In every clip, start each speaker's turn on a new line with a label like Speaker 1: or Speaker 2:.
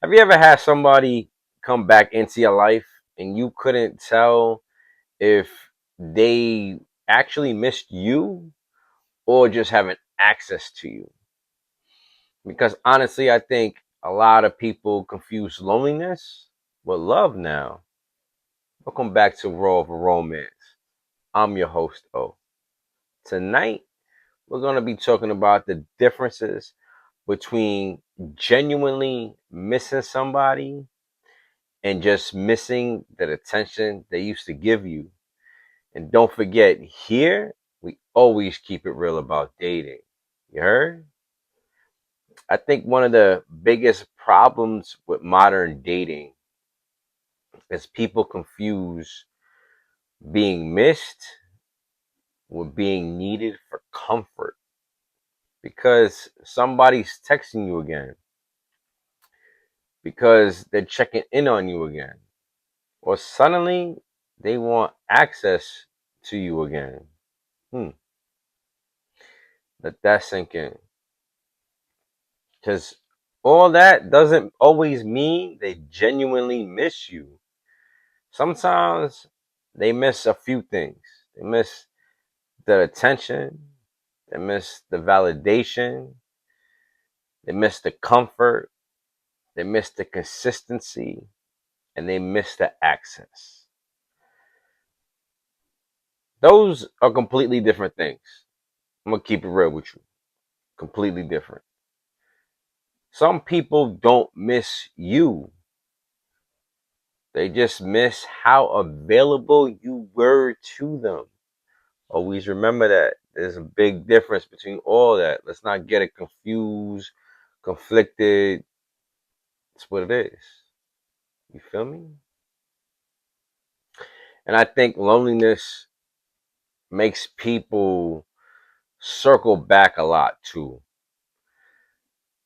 Speaker 1: Have you ever had somebody come back into your life and you couldn't tell if they actually missed you or just having access to you? Because honestly, I think a lot of people confuse loneliness with love now. Welcome back to Raw of Romance. I'm your host, O. Tonight, we're going to be talking about the differences between genuinely missing somebody and just missing the attention they used to give you. And don't forget, here, we always keep it real about dating. You heard? I think one of the biggest problems with modern dating is people confuse being missed with being needed for comfort because somebody's texting you again, because they're checking in on you again, or suddenly they want access to you again. Hmm. Let that sink in. Because all that doesn't always mean they genuinely miss you. Sometimes they miss a few things. They miss the attention, they miss the validation, they miss the comfort, they miss the consistency, and they miss the access. Those are completely different things. I'm going to keep it real with you. Completely different. Some people don't miss you. They just miss how available you were to them. Always remember that. There's a big difference between all that. Let's not get it confused, conflicted. It's what it is. You feel me? And I think loneliness makes people circle back a lot too.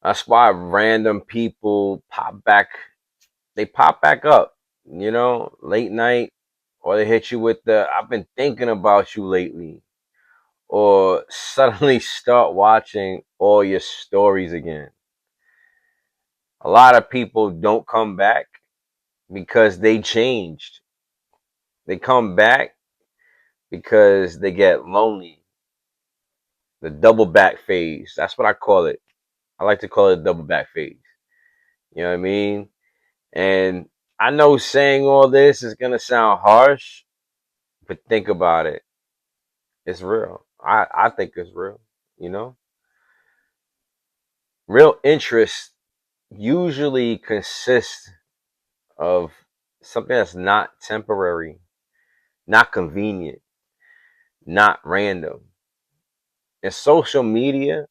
Speaker 1: That's why random people they pop back up, late night, or they hit you with the I've been thinking about you lately, or suddenly start watching all your stories again. A lot of people don't come back because they changed. They come back because they get lonely. The double back phase. That's what I call it. I like to call it a double back phase. You know what I mean? And I know saying all this is going to sound harsh, but think about it. It's real. I think it's real. You know? Real interest usually consists of something that's not temporary, not convenient, not random. And social media,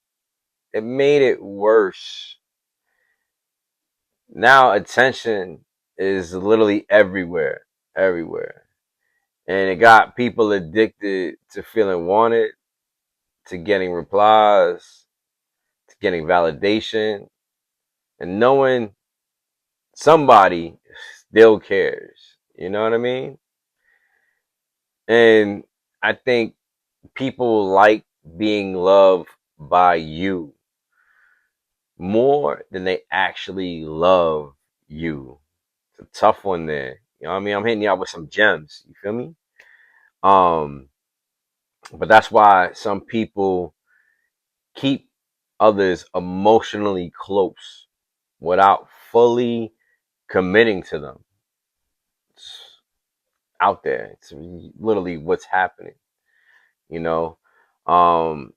Speaker 1: it made it worse. Now attention is literally everywhere, everywhere. And it got people addicted to feeling wanted, to getting replies, to getting validation, and knowing somebody still cares. You know what I mean? And I think people like being loved by you more than they actually love you. It's a tough one there. You know what I mean? I'm hitting you out with some gems. You feel me? Um, but that's why some people keep others emotionally close without fully committing to them. It's out there. It's literally what's happening, you know? Um,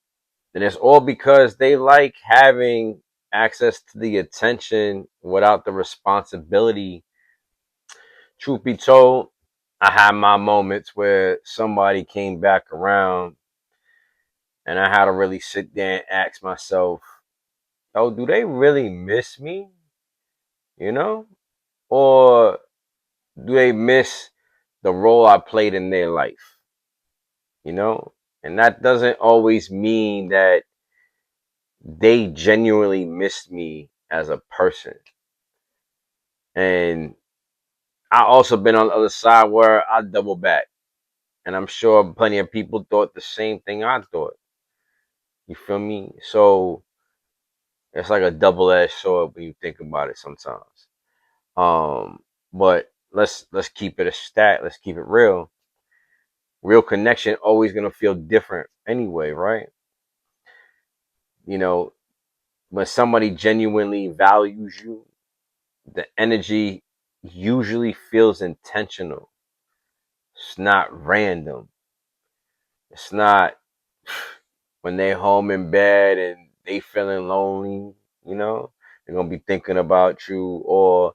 Speaker 1: and it's all because they like having access to the attention without the responsibility. Truth be told, I had my moments where somebody came back around and I had to really sit there and ask myself, oh, do they really miss me? You know? Or do they miss the role I played in their life? You know? And that doesn't always mean that they genuinely missed me as a person. And I also been on the other side where I double back. And I'm sure plenty of people thought the same thing I thought. You feel me? So it's like a double edged sword when you think about it sometimes. But let's keep it a stat. Let's keep it real. Real connection always gonna feel different anyway, right? You know, when somebody genuinely values you, the energy usually feels intentional. It's not random. It's not when they home in bed and they feeling lonely, you know, they're gonna be thinking about you, or,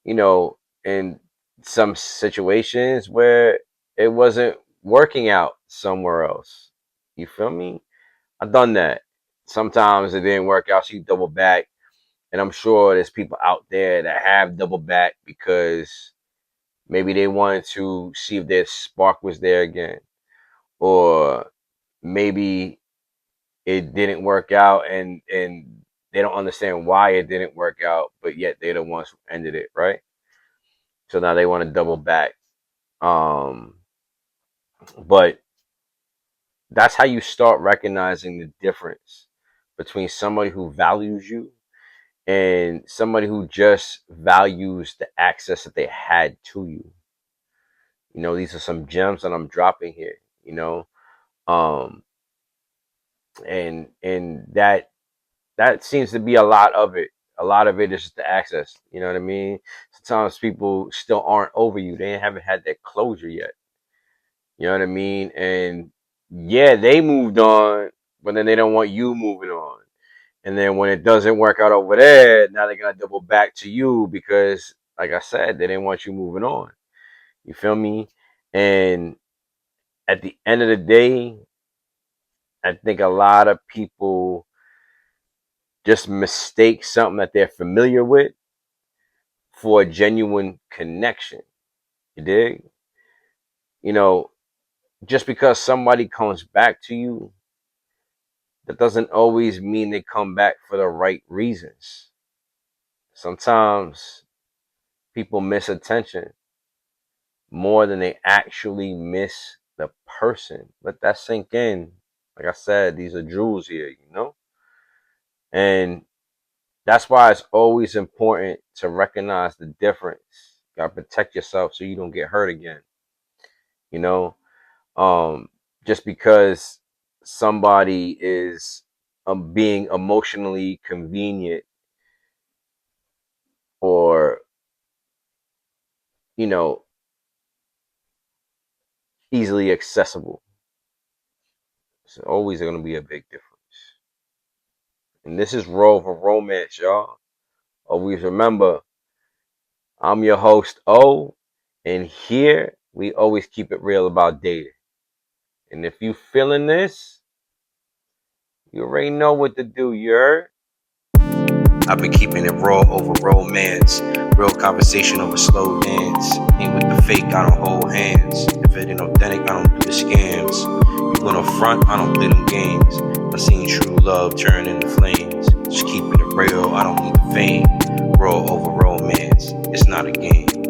Speaker 1: you know, in some situations where it wasn't working out somewhere else. You feel me? I've done that. Sometimes it didn't work out, so you double back. And I'm sure there's people out there that have double back because maybe they wanted to see if their spark was there again. Or maybe it didn't work out, and they don't understand why it didn't work out, but yet they're the ones who ended it, right? So now they want to double back. Um, but that's how you start recognizing the difference between somebody who values you and somebody who just values the access that they had to you. You know, these are some gems that I'm dropping here, you know. Um, and that seems to be a lot of it. A lot of it is just the access. You know what I mean? Sometimes people still aren't over you. They haven't had that closure yet. You know what I mean? And yeah, they moved on, but then they don't want you moving on. And then when it doesn't work out over there, now they're gonna double back to you because, like I said, they didn't want you moving on. You feel me? And at the end of the day, I think a lot of people just mistake something that they're familiar with for a genuine connection. You dig? You know, just because somebody comes back to you, that doesn't always mean they come back for the right reasons. Sometimes people miss attention more than they actually miss the person. Let that sink in. Like I said, these are jewels here, you know? And that's why it's always important to recognize the difference. You gotta protect yourself so you don't get hurt again. You know, um, just because somebody is being emotionally convenient, or, you know, easily accessible, it's always going to be a big difference. And this is Roll for Romance, y'all. Always remember, I'm your host, O, and here we always keep it real about dating. And if you feeling this, you already know what to do, you heard? I've been keeping it raw over romance, real conversation over slow dance. Ain't with the fake, I don't hold hands. If it ain't authentic, I don't do the scams. You gonna front, I don't play them games. I seen true love turn into flames. Just keeping it real, I don't need the fame. Raw over romance, it's not a game.